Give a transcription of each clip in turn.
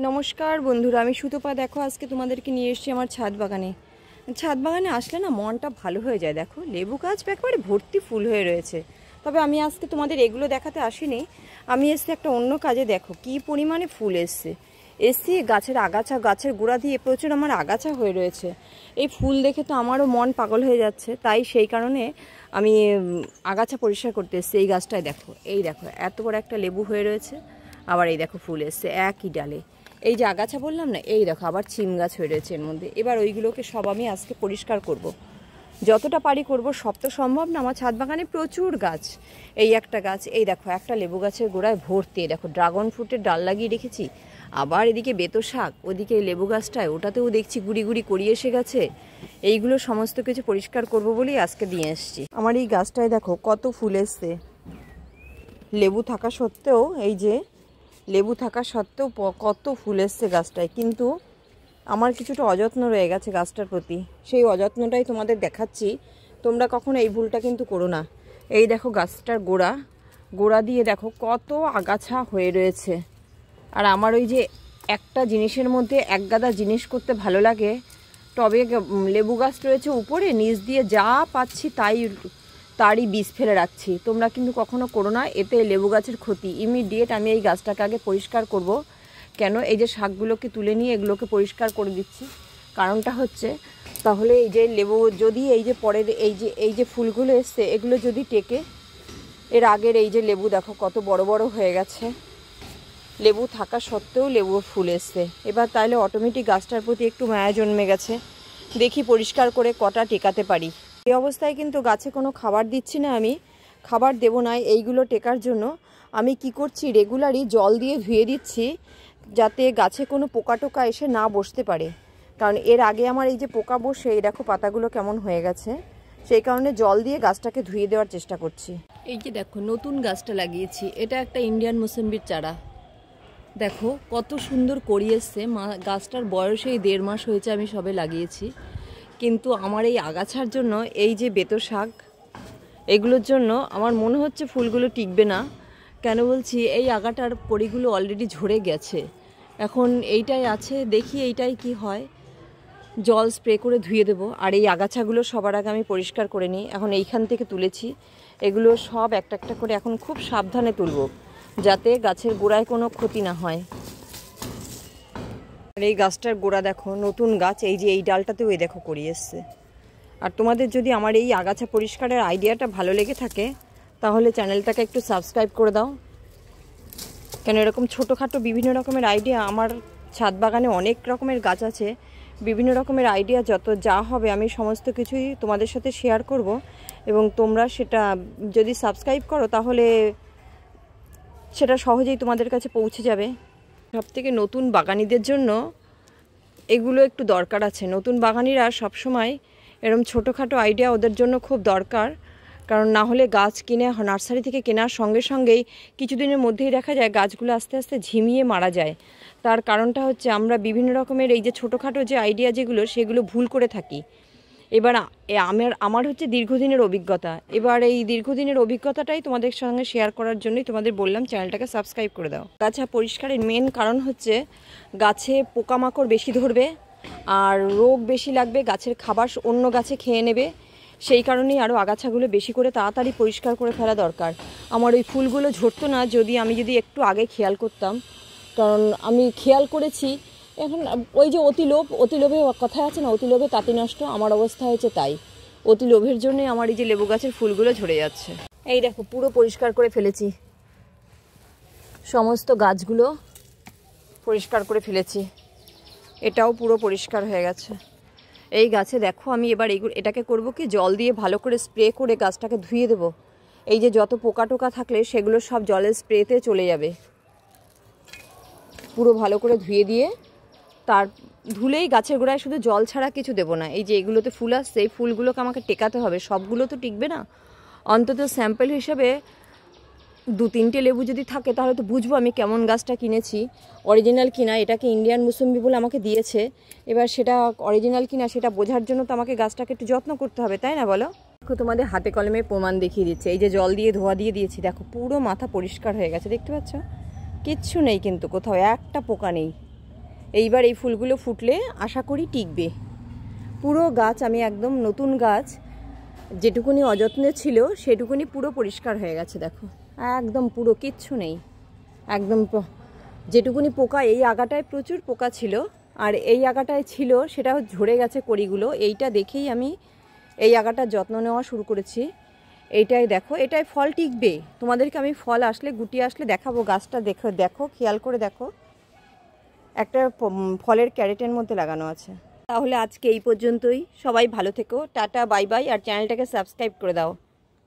নমস্কার বন্ধুরা, আমি সুতপা। দেখো আজকে তোমাদেরকে নিয়ে এসেছি আমার ছাদ বাগানে আসলে না মনটা ভালো হয়ে যায়। দেখো লেবু গাছ একেবারে ভর্তি ফুল হয়ে রয়েছে। তবে আমি আজকে তোমাদের এগুলো দেখাতে আসিনি, আমি এসছি একটা অন্য কাজে। দেখো কি পরিমাণে ফুল এসছি গাছের আগাছা, গাছের গোড়া দিয়ে প্রচুর আমার আগাছা হয়ে রয়েছে। এই ফুল দেখে তো আমারও মন পাগল হয়ে যাচ্ছে, তাই সেই কারণে আমি আগাছা পরিষ্কার করতে এসছি। এই গাছটায় দেখো, এই দেখো এত বড় একটা লেবু হয়ে রয়েছে, আবার এই দেখো ফুল এসছে একই ডালে। এই যে আগাছা বললাম না, এই দেখো আবার চিম গাছ হয়ে রয়েছে এর মধ্যে। এবার ওইগুলোকে সব আমি আজকে পরিষ্কার করব, যতটা পারি করব। সব তো সম্ভব না, আমার ছাদ বাগানে প্রচুর গাছ। এই একটা গাছ, এই দেখো একটা লেবু গাছের গোড়ায় ভর্তি, দেখো ড্রাগন ফ্রুটের ডাল লাগিয়ে রেখেছি। আবার এদিকে বেতো শাক, ওদিকে লেবু গাছটায়, ওটাতেও দেখছি গুড়ি গুড়ি করি এসে গেছে। এইগুলো সমস্ত কিছু পরিষ্কার করব বলেই আজকে দিয়ে এসছি। আমার এই গাছটায় দেখো কত ফুল এসছে, লেবু থাকা সত্ত্বেও। এই যে লেবু থাকা সত্ত্বেও কত ফুল এসছে গাছটায়, কিন্তু আমার কিছুটা অযত্ন রয়ে গেছে গাছটার প্রতি। সেই অযত্নটাই তোমাদের দেখাচ্ছি। তোমরা কখনো এই ভুলটা কিন্তু করো না। এই দেখো গাছটার গোড়া দিয়ে দেখো কত আগাছা হয়ে রয়েছে। আর আমার ওই যে একটা জিনিসের মধ্যে এক গাদা জিনিস করতে ভালো লাগে। টবে লেবু গাছ রয়েছে উপরে, নিচ দিয়ে যা পাচ্ছি তারই বীজ ফেলে রাখছি। তোমরা কিন্তু কখনো করো না, এতে লেবু গাছের ক্ষতি। ইমিডিয়েট আমি এই গাছটাকে আগে পরিষ্কার করব। কেন, এই যে শাকগুলোকে তুলে নিয়ে এগুলোকে পরিষ্কার করে দিচ্ছি, কারণটা হচ্ছে তাহলে এই যে লেবু যদি এই যে পরের এই যে ফুলগুলো এসছে, এগুলো যদি টেকে, এর আগের এই যে লেবু দেখো কত বড় বড় হয়ে গেছে, লেবু থাকা সত্ত্বেও লেবু ফুল এসছে। এবার তাহলে অটোমেটিক গাছটার প্রতি একটু মায়া জন্মে গেছে। দেখি পরিষ্কার করে কটা টেকাতে পারি। এই অবস্থায় কিন্তু গাছে কোনো খাবার দিচ্ছি না, আমি খাবার দেব না। এইগুলো টেকার জন্য আমি কি করছি, রেগুলারই জল দিয়ে ধুয়ে দিচ্ছি, যাতে গাছে কোনো পোকা টোকা এসে না বসতে পারে। কারণ এর আগে আমার এই যে পোকা বসে, এই দেখো পাতাগুলো কেমন হয়ে গেছে, সেই কারণে জল দিয়ে গাছটাকে ধুয়ে দেওয়ার চেষ্টা করছি। এই যে দেখো নতুন গাছটা লাগিয়েছি, এটা একটা ইন্ডিয়ান মোসাম্বির চারা। দেখো কত সুন্দর করি এসছে। গাছটার বয়স এই 1.5 মাস হয়েছে আমি সবে লাগিয়েছি, কিন্তু আমার এই আগাছার জন্য, এই যে বেতো শাক, এগুলোর জন্য আমার মনে হচ্ছে ফুলগুলো টিকবে না। কেন বলছি, এই আগাটার কড়িগুলো অলরেডি ঝরে গেছে, এখন এইটাই আছে, দেখি এইটাই কি হয়। জল স্প্রে করে ধুয়ে দেবো। আর এই আগাছাগুলো সবার আগে আমি পরিষ্কার করে নিই। এখন এইখান থেকে তুলেছি, এগুলো সব একটা একটা করে এখন খুব সাবধানে তুলব, যাতে গাছের গোড়ায় কোনো ক্ষতি না হয়। আর এই গাছটার গোড়া দেখো, নতুন গাছ, এই যে এই ডালটাতেও এই দেখো করি এসছে। আর তোমাদের যদি আমার এই আগাছা পরিষ্কারের আইডিয়াটা ভালো লেগে থাকে, তাহলে চ্যানেলটাকে একটু সাবস্ক্রাইব করে দাও। কেন এরকম ছোটোখাটো বিভিন্ন রকমের আইডিয়া, আমার ছাদ বাগানে অনেক রকমের গাছ আছে, বিভিন্ন রকমের আইডিয়া যা হবে আমি সমস্ত কিছুই তোমাদের সাথে শেয়ার করব। এবং তোমরা সেটা যদি সাবস্ক্রাইব করো, তাহলে সেটা সহজেই তোমাদের কাছে পৌঁছে যাবে। সবথেকে নতুন বাগানিদের জন্য এগুলো একটু দরকার আছে। নতুন বাগানিরা সবসময় এরকম ছোটোখাটো আইডিয়া ওদের জন্য খুব দরকার। কারণ না হলে গাছ কিনে নার্সারি থেকে কেনার সঙ্গে সঙ্গেই কিছুদিনের মধ্যেই দেখা যায় গাছগুলো আস্তে আস্তে ঝিমিয়ে মারা যায়। তার কারণটা হচ্ছে আমরা বিভিন্ন রকমের এই যে ছোটোখাটো যে আইডিয়া যেগুলো, সেগুলো ভুল করে থাকি। এবার আমার হচ্ছে দীর্ঘদিনের অভিজ্ঞতা। এবার এই দীর্ঘদিনের অভিজ্ঞতাটাই তোমাদের সঙ্গে শেয়ার করার জন্যই তোমাদের বললাম চ্যানেলটাকে সাবস্ক্রাইব করে দাও। গাছা পরিষ্কারের মেন কারণ হচ্ছে গাছে পোকামাকড় বেশি ধরবে আর রোগ বেশি লাগবে, গাছের খাবার অন্য গাছে খেয়ে নেবে। সেই কারণেই আরও আগাছাগুলো বেশি করে তাড়াতাড়ি পরিষ্কার করে ফেলা দরকার। আমার ওই ফুলগুলো ঝরতো না আমি যদি একটু আগে খেয়াল করতাম। কারণ আমি খেয়াল করেছি, এখন ওই যে অতি লোভে কথা আছে না, অতি লোভে তাঁতি নষ্ট। আমার অবস্থা হয়েছে তাই, অতি লোভের জন্যই আমার এই যে লেবু গাছের ফুলগুলো ঝরে যাচ্ছে। এই দেখো পুরো পরিষ্কার করে ফেলেছি, সমস্ত গাছগুলো পরিষ্কার করে ফেলেছি, এটাও পুরো পরিষ্কার হয়ে গেছে। এই গাছে দেখো আমি এবার এটাকে করব কি, জল দিয়ে ভালো করে স্প্রে করে গাছটাকে ধুয়ে দেব। এই যে যত পোকা টোকা থাকলে সেগুলো সব জলের স্প্রেতে চলে যাবে। পুরো ভালো করে ধুয়ে দিয়ে তার ধুলেই গাছের গোড়ায় শুধু জল ছাড়া কিছু দেবো না। এই যে এগুলোতে ফুল আসছে, এই ফুলগুলোকে আমাকে টেকাতে হবে। সবগুলো তো টিকবে না, অন্তত স্যাম্পল হিসেবে 2-3টে লেবু যদি থাকে, তাহলে তো বুঝবো আমি কেমন গাছটা কিনেছি, অরিজিনাল কিনা। এটাকে ইন্ডিয়ান মুসম্বি বলে আমাকে দিয়েছে, এবার সেটা অরিজিনাল কিনা সেটা বোঝার জন্য তো আমাকে গাছটাকে একটু যত্ন করতে হবে, তাই না বলো? দেখো তোমাদের হাতে কলমে প্রমাণ দেখিয়ে দিচ্ছে। এই যে জল দিয়ে ধোয়া দিয়ে দিয়েছি, দেখো পুরো মাথা পরিষ্কার হয়ে গেছে, দেখতে পাচ্ছ? কিচ্ছু নেই কিন্তু কোথাও একটা পোকা নেই। এইবার এই ফুলগুলো ফুটলে আশা করি টিকবে। পুরো গাছ আমি একদম নতুন গাছ, যেটুকুনি অযত্নে ছিল সেটুকুনি পুরো পরিষ্কার হয়ে গেছে। দেখো একদম পুরো কিচ্ছু নেই, একদম যেটুকুনি পোকা, এই আগাটায় প্রচুর পোকা ছিল আর এই আগাটায় ছিল সেটা ঝরে গেছে কড়িগুলো। এইটা দেখেই আমি এই আগাটার যত্ন নেওয়া শুরু করেছি। এইটাই দেখো, এটাই ফল টিকবে। তোমাদেরকে আমি ফল আসলে, গুটি আসলে দেখাবো। গাছটা দেখো, দেখো খেয়াল করে দেখো, একটা ফলের ক্যারেটের মধ্যে লাগানো আছে। তাহলে আজকে এই পর্যন্তই। সবাই ভালো থেকো, টাটা বাই বাই, আর চ্যানেলটাকে সাবস্ক্রাইব করে দাও।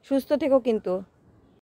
সুস্থ থেকো কিন্তু।